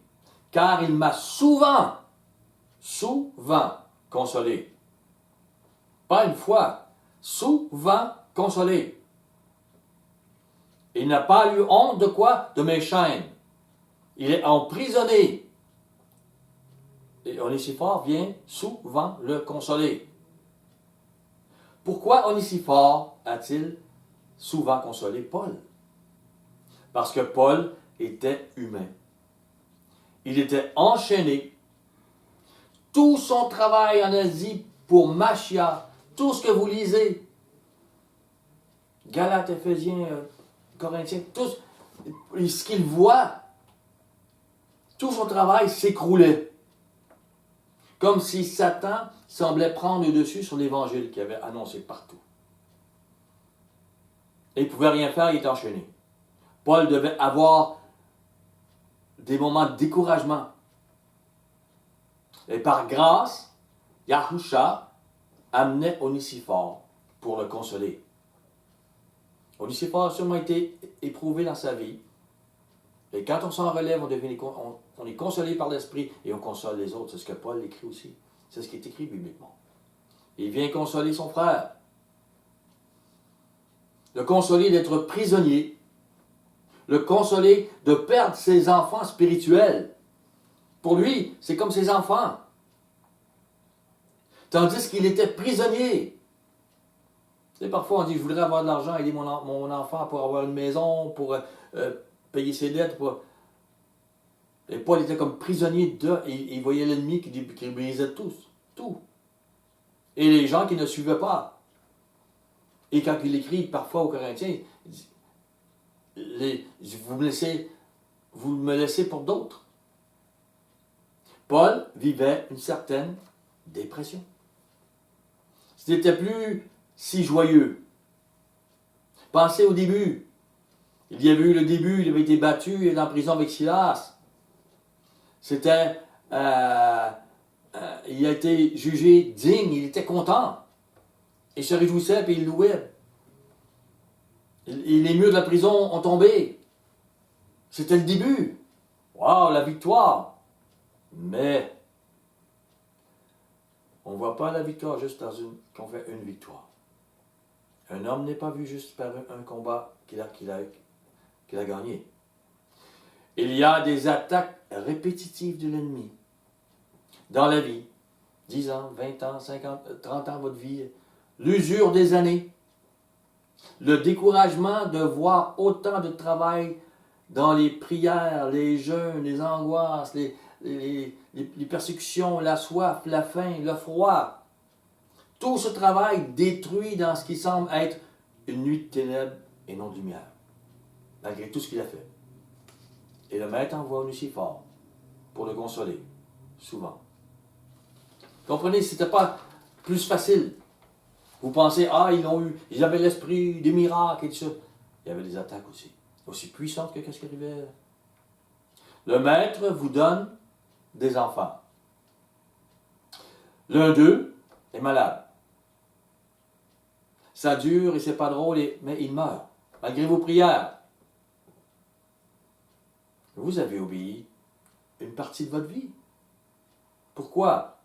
car il m'a souvent consolé. Pas une fois, souvent consolé. Il n'a pas eu honte de quoi? De mes chaînes. Il est emprisonné. Et Onésiphore vient souvent le consoler. Pourquoi Onésiphore a-t-il souvent consolé Paul? Parce que Paul était humain. Il était enchaîné. Tout son travail en Asie pour Machia, tout ce que vous lisez, Galates, Éphésiens, Corinthiens, tout ce qu'il voit, tout son travail s'écroulait. Comme si Satan semblait prendre le dessus sur l'évangile qu'il avait annoncé partout. Et il ne pouvait rien faire, il était enchaîné. Paul devait avoir des moments de découragement. Et par grâce, Yahusha amenait Onésiphore pour le consoler. Onésiphore a sûrement été éprouvé dans sa vie. Et quand on s'en relève, on est consolé par l'Esprit et on console les autres. C'est ce que Paul écrit aussi. C'est ce qui est écrit bibliquement. Il vient consoler son frère. Le consoler d'être prisonnier. Le consoler de perdre ses enfants spirituels. Pour lui, c'est comme ses enfants. Tandis qu'il était prisonnier. Tu sais, parfois on dit, je voudrais avoir de l'argent, aider mon enfant pour avoir une maison, pour payer ses dettes. Et Paul était comme prisonnier et il voyait l'ennemi qui brisait tout. Et les gens qui ne suivaient pas. Et quand il écrit parfois aux Corinthiens, il dit, vous me laissez pour d'autres. Paul vivait une certaine dépression. Ce n'était plus si joyeux. Pensez au début. Il y avait eu le début, il avait été battu, il était en prison avec Silas. C'était... il a été jugé digne, il était content. Il se réjouissait et il louait. Les murs de la prison ont tombé. C'était le début. Waouh, la victoire. Mais on ne voit pas la victoire juste quand on fait une victoire. Un homme n'est pas vu juste par un combat qu'il a gagné. Il y a des attaques répétitives de l'ennemi dans la vie. 10 ans, 20 ans, 50, 30 ans, votre vie. L'usure des années. Le découragement de voir autant de travail dans les prières, les jeûnes, les angoisses, les persécutions, la soif, la faim, le froid. Tout ce travail détruit dans ce qui semble être une nuit de ténèbres et non de lumière, malgré tout ce qu'il a fait. Et le maître envoie Lucifer pour le consoler, souvent. Comprenez, c'était pas plus facile. Vous pensez, ils avaient l'esprit des miracles et tout ça. Il y avait des attaques aussi puissantes que qu'est-ce qui arrivait. Le maître vous donne des enfants. L'un d'eux est malade. Ça dure et c'est pas drôle, mais il meurt, malgré vos prières. Vous avez obéi une partie de votre vie. Pourquoi?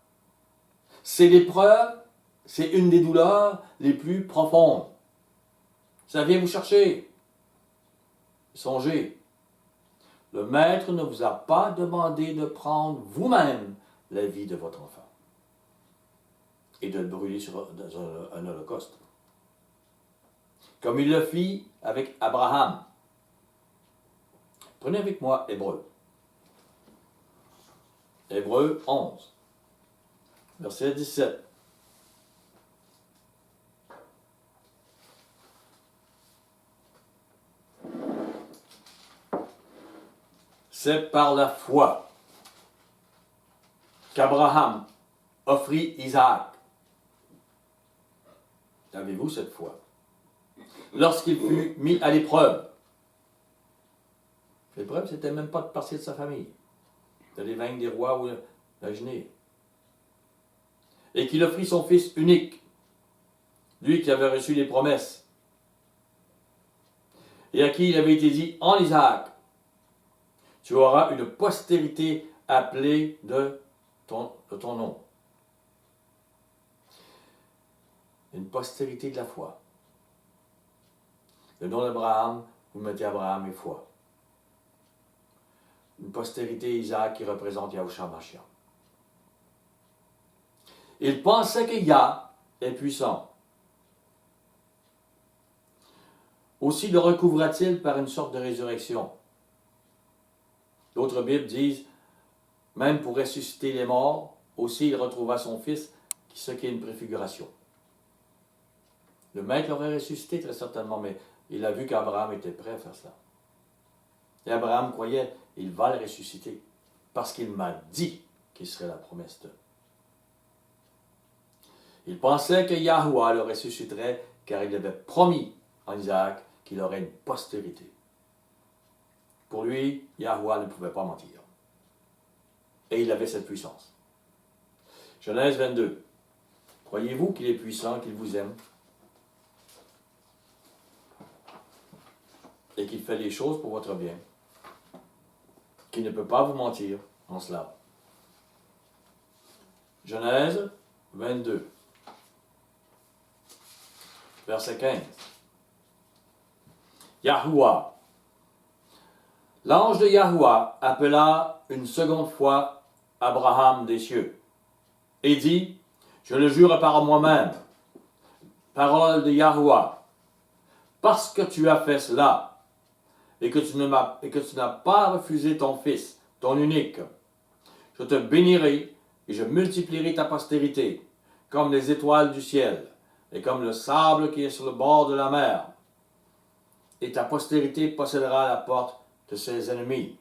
C'est l'épreuve, c'est une des douleurs les plus profondes. Ça vient vous chercher. Songez, le maître ne vous a pas demandé de prendre vous-même la vie de votre enfant et de le brûler dans un holocauste. Comme il le fit avec Abraham. Prenez avec moi Hébreux. Hébreux 11, verset 17. C'est par la foi qu'Abraham offrit Isaac. Avez-vous cette foi? Lorsqu'il fut mis à l'épreuve. L'épreuve, c'était même pas de partir de sa famille. D'aller vaincre des rois ou d'imaginer. Et qu'il offrit son fils unique. Lui qui avait reçu les promesses. Et à qui il avait été dit en Isaac, tu auras une postérité appelée de ton nom. Une postérité de la foi. Le nom d'Abraham, vous mettez Abraham et foi. Une postérité Isaac qui représente Yahushua Mashiach. Il pensait que Yah est puissant. Aussi le recouvra-t-il par une sorte de résurrection. D'autres Bibles disent, même pour ressusciter les morts, aussi il retrouva son fils, ce qui est une préfiguration. Le maître l'aurait ressuscité très certainement, mais il a vu qu'Abraham était prêt à faire cela. Et Abraham croyait, il va le ressusciter, parce qu'il m'a dit qu'il serait la promesse de. Il pensait que Yahuwah le ressusciterait, car il avait promis en Isaac qu'il aurait une postérité. Pour lui, Yahuwah ne pouvait pas mentir. Et il avait cette puissance. Genèse 22. Croyez-vous qu'il est puissant, qu'il vous aime et qu'il fait les choses pour votre bien, qu'il ne peut pas vous mentir en cela? Genèse 22, verset 15. Yahuwah. L'ange de Yahuwah appela une seconde fois Abraham des cieux et dit, je le jure par moi-même, parole de Yahuwah, parce que tu as fait cela et que tu n'as pas refusé ton fils, ton unique, je te bénirai et je multiplierai ta postérité comme les étoiles du ciel et comme le sable qui est sur le bord de la mer. Et ta postérité possédera la porte de ses ennemis.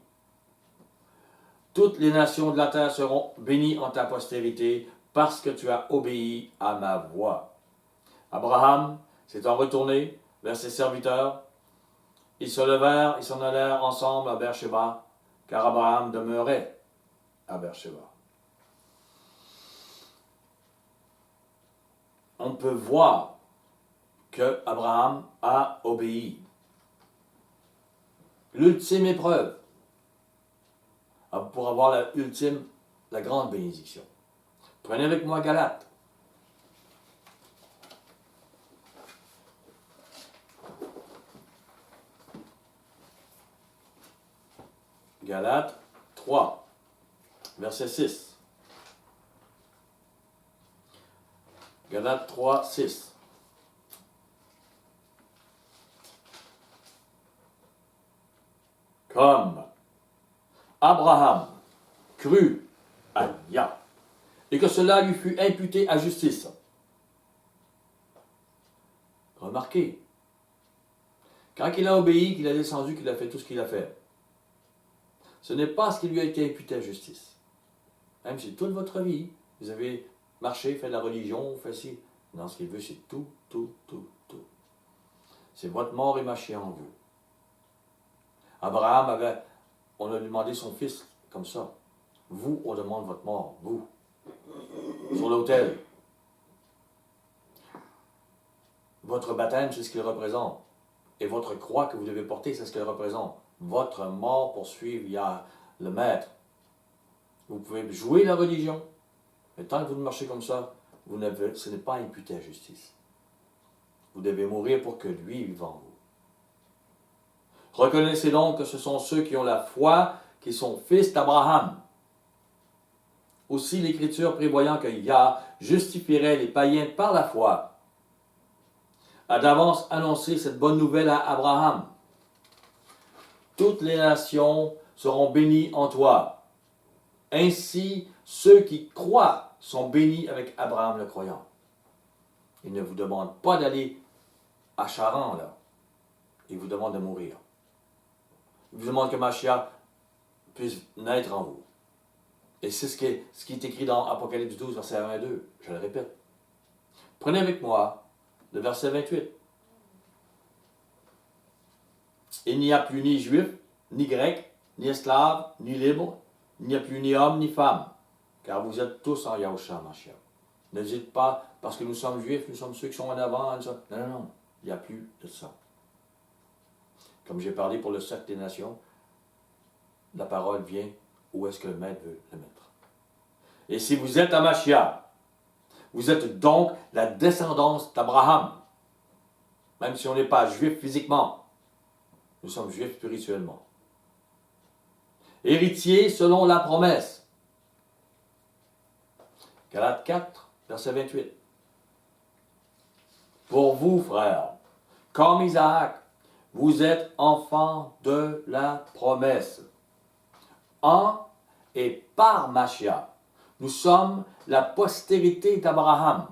Toutes les nations de la terre seront bénies en ta postérité parce que tu as obéi à ma voix. Abraham s'étant retourné vers ses serviteurs, ils se levèrent et s'en allèrent ensemble à Beersheba, car Abraham demeurait à Beersheba. On peut voir que Abraham a obéi. L'ultime épreuve pour avoir la grande bénédiction. Prenez avec moi Galates. Galates 3, verset 6. Galates 3, 6. Comme Abraham crut à Yah, et que cela lui fut imputé à justice. Remarquez, quand il a obéi, qu'il a descendu, qu'il a fait tout ce qu'il a fait, ce n'est pas ce qui lui a été imputé à justice. Même si toute votre vie, vous avez marché, fait de la religion, fait ci. Non, ce qu'il veut, c'est tout. C'est votre mort et ma chienne en vous. Abraham on a demandé son fils comme ça. Vous, on demande votre mort, vous. Sur l'autel. Votre baptême, c'est ce qu'il représente. Et votre croix que vous devez porter, c'est ce qu'elle représente. Votre mort pour suivre le maître. Vous pouvez jouer la religion, mais tant que vous ne marchez comme ça, ce n'est pas imputé à justice. Vous devez mourir pour que lui vive en vous. Reconnaissez donc que ce sont ceux qui ont la foi qui sont fils d'Abraham. Aussi l'Écriture prévoyant que Yah justifierait les païens par la foi, a d'avance annoncé cette bonne nouvelle à Abraham. Toutes les nations seront bénies en toi. Ainsi, ceux qui croient sont bénis avec Abraham le croyant. Il ne vous demande pas d'aller à Charan, là. Il vous demande de mourir. Il vous demande que Mashiach puisse naître en vous. Et c'est ce qui est écrit dans Apocalypse 12, verset 1 et 2. Je le répète. Prenez avec moi le verset 28. Il n'y a plus ni juif, ni grec, ni esclave, ni libre, il n'y a plus ni homme, ni femme, car vous êtes tous en Yahushua Mashiach. Ne dites pas, parce que nous sommes juifs, nous sommes ceux qui sont en avant. Non, il n'y a plus de ça. Comme j'ai parlé pour le cercle des nations, la parole vient où est-ce que le maître veut le mettre. Et si vous êtes à Mashiach, vous êtes donc la descendance d'Abraham. Même si on n'est pas juif physiquement, nous sommes juifs spirituellement. Héritiers selon la promesse. Galates 4, verset 28. Pour vous, frères, comme Isaac, vous êtes enfants de la promesse. En et par Mashiach, nous sommes la postérité d'Abraham.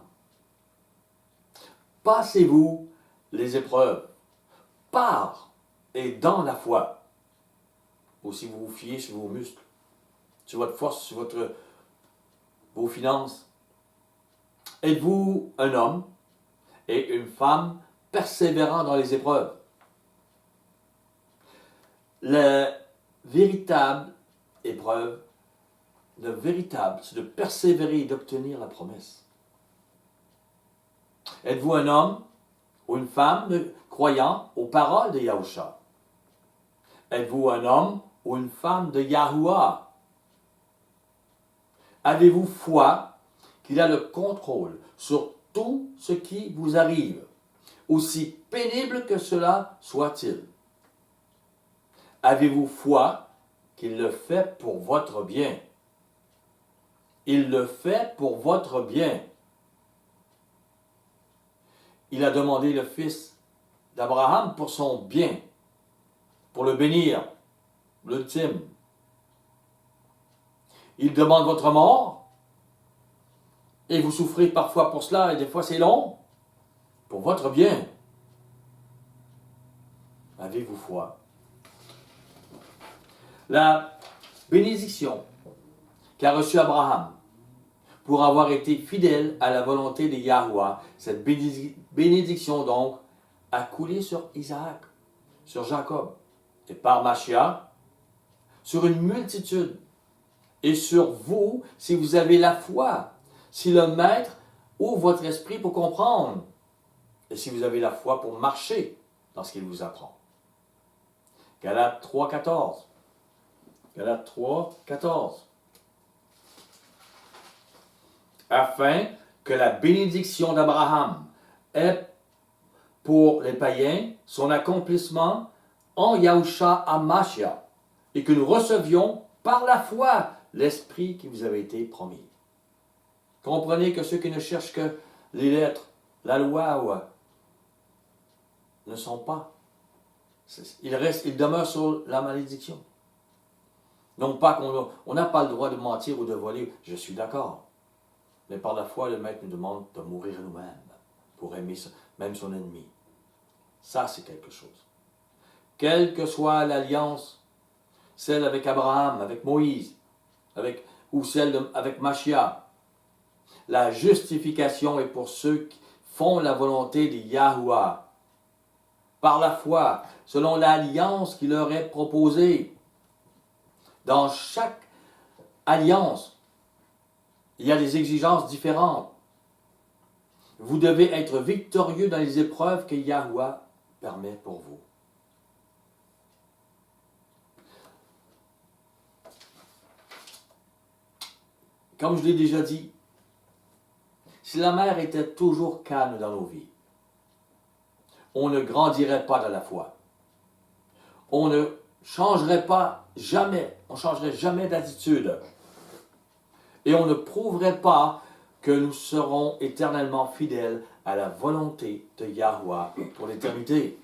Passez-vous les épreuves par et dans la foi. Ou si vous vous fiez sur vos muscles, sur votre force, sur vos finances. Êtes-vous un homme et une femme persévérant dans les épreuves? La véritable épreuve, c'est de persévérer et d'obtenir la promesse. Êtes-vous un homme ou une femme croyant aux paroles de Yahushua? Êtes-vous un homme ou une femme de Yahuwah? Avez-vous foi qu'il a le contrôle sur tout ce qui vous arrive, aussi pénible que cela soit-il? Avez-vous foi qu'il le fait pour votre bien? Il le fait pour votre bien. Il a demandé le fils d'Abraham pour son bien, pour le bénir, l'ultime. Il demande votre mort, et vous souffrez parfois pour cela, et des fois c'est long, pour votre bien. Avez-vous foi? La bénédiction qu'a reçue Abraham pour avoir été fidèle à la volonté de Yahuwah, cette bénédiction donc a coulé sur Isaac, sur Jacob, et par Mashiach, sur une multitude, et sur vous, si vous avez la foi, si le Maître ouvre votre esprit pour comprendre, et si vous avez la foi pour marcher dans ce qu'il vous apprend. Galates 3, 14. Galates 3, 14. Afin que la bénédiction d'Abraham ait pour les païens son accomplissement en Yahushua HaMashiach, et que nous recevions par la foi l'Esprit qui vous avait été promis. Comprenez que ceux qui ne cherchent que les lettres, la loi, ne sont pas. Ils demeurent sur la malédiction. Non pas qu'on n'a pas le droit de mentir ou de voler, je suis d'accord. Mais par la foi, le Maître nous demande de mourir nous-mêmes pour aimer même son ennemi. Ça, c'est quelque chose. Quelle que soit l'alliance, celle avec Abraham, avec Moïse, ou celle avec Mashiach, la justification est pour ceux qui font la volonté de Yahuwah, par la foi, selon l'alliance qui leur est proposée. Dans chaque alliance, il y a des exigences différentes. Vous devez être victorieux dans les épreuves que Yahuwah permet pour vous. Comme je l'ai déjà dit, si la mer était toujours calme dans nos vies, on ne grandirait pas dans la foi. On ne changerait pas jamais, on ne changerait jamais d'attitude. Et on ne prouverait pas que nous serons éternellement fidèles à la volonté de Yahuwah pour l'éternité.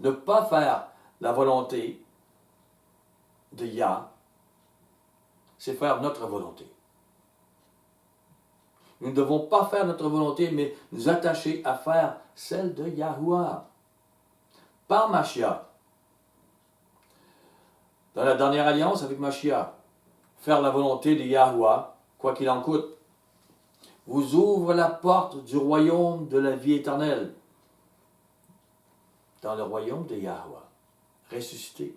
Ne pas faire la volonté de Yah, c'est faire notre volonté. Nous ne devons pas faire notre volonté, mais nous attacher à faire celle de Yahuwah. Par Mashiach. Dans la dernière alliance avec Mashiach, faire la volonté de Yahuwah, quoi qu'il en coûte, vous ouvre la porte du royaume de la vie éternelle. Dans le royaume de Yahuwah, ressuscité.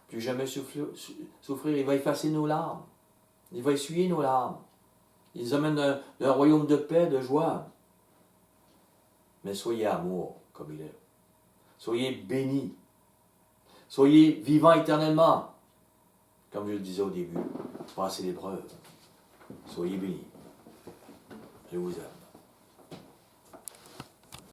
Plus jamais souffrir, il va effacer nos larmes. Il va essuyer nos larmes. Il nous amène d'un royaume de paix, de joie. Mais soyez amour, comme il est. Soyez bénis. Soyez vivants éternellement. Comme je le disais au début, passez l'épreuve. Soyez bénis. Je vous aime.